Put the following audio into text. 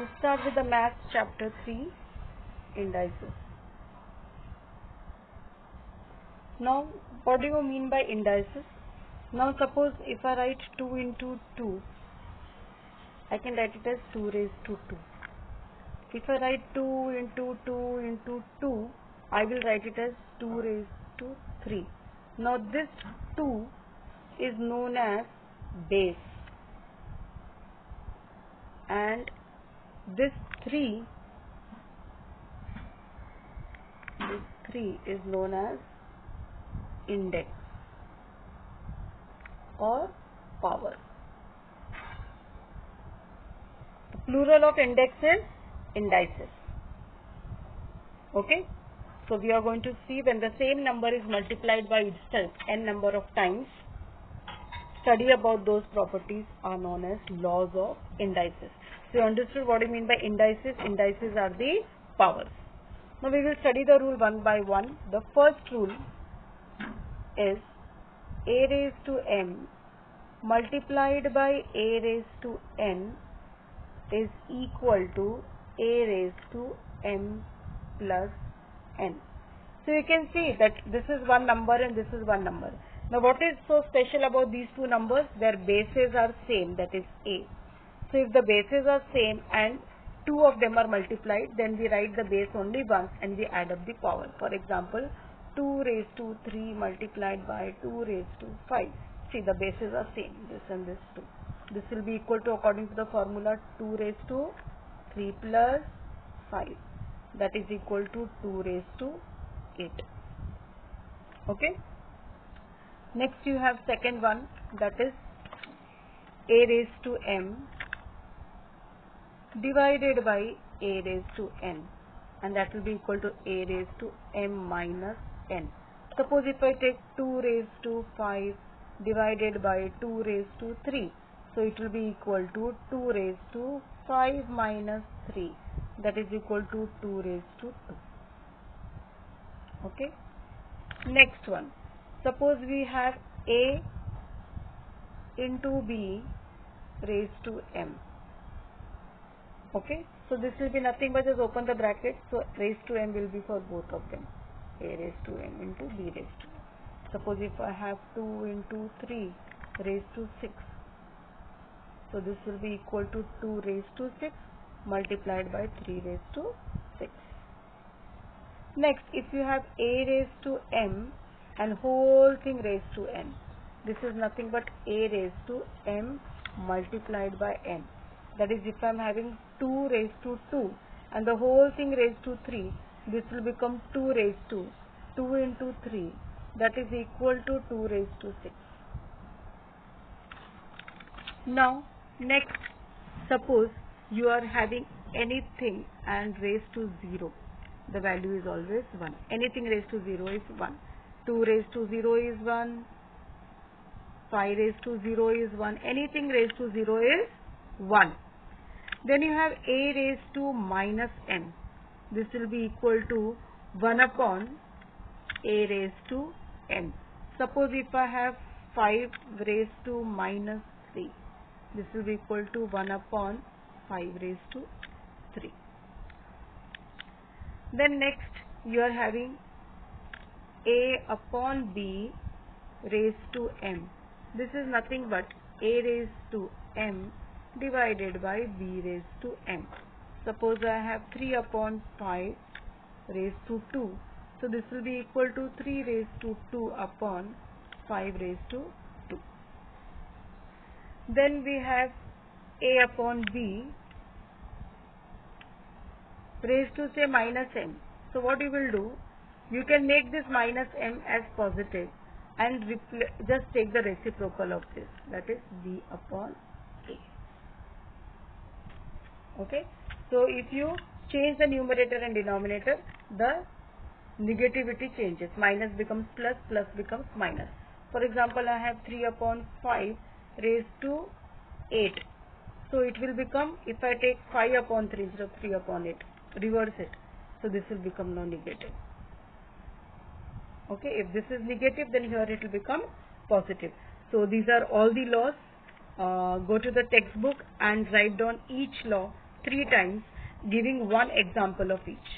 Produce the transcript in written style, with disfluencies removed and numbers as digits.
We start with the maths chapter 3, indices. Now, what do you mean by indices? Now, suppose if I write 2 into 2, I can write it as 2 raised to 2. If I write 2 into 2 into 2, I will write it as 2 raised to 3. Now, this 2 is known as base, and this 3 is known as index or power. The plural of index is indices. Okay, so we are going to see when the same number is multiplied by itself n number of times, study about those properties are known as laws of indices. So you understood what I mean by indices. Indices are the powers. Now we will study the rule one by one. The first rule is a raised to m multiplied by a raised to n is equal to a raised to m plus n. So you can see that this is one number and this is one number. Now what is so special about these two numbers? Their bases are same, that is a. So if the bases are same and two of them are multiplied, then we write the base only once and we add up the power. For example, 2 raised to 3 multiplied by 2 raised to 5. See, the bases are same, this and this 2. This will be equal to, according to the formula, 2 raised to 3 plus 5. That is equal to 2 raised to 8. Okay. Next you have second one, that is a raised to m divided by a raised to n, and that will be equal to a raised to m minus n. Suppose if I take 2 raised to 5 divided by 2 raised to 3, so it will be equal to 2 raised to 5 minus 3, that is equal to 2 raised to 2. Okay. Next one, suppose we have a into b raised to m. Okay, so this will be nothing but just open the bracket, so raised to m will be for both of them, a raised to m into b raised to m. Suppose if I have 2 into 3 raised to 6, so this will be equal to 2 raised to 6 multiplied by 3 raised to 6. Next, if you have a raised to m and whole thing raised to n, this is nothing but a raised to m multiplied by n. That is, if I am having 2 raised to 2 and the whole thing raised to 3, this will become 2 raised to 2 into 3, that is equal to 2 raised to 6. Now, next, suppose you are having anything and raised to 0. The value is always 1. Anything raised to 0 is 1. 2 raised to 0 is 1. 5 raised to 0 is 1. Anything raised to 0 is 1. Then you have a raised to minus n. This will be equal to 1 upon a raised to n. Suppose if I have 5 raised to minus 3, this will be equal to 1 upon 5 raised to 3. Then next you are having a upon b raised to m. This is nothing but a raised to m divided by b raised to m. Suppose I have 3 upon 5 raised to 2. So this will be equal to 3 raised to 2 upon 5 raised to 2. Then we have a upon b raised to, say, minus m. So what you will do, you can make this minus m as positive and just take the reciprocal of this, that is b upon a. Okay, so if you change the numerator and denominator, the negativity changes. Minus becomes plus, plus becomes minus. For example, I have 3 upon 5 raised to 8. So it will become, if I take 5 upon 3 instead of 3 upon 8, reverse it. So this will become now negative. Okay, if this is negative, then here it will become positive. So these are all the laws. Go to the textbook and write down each law 3 times, giving one example of each.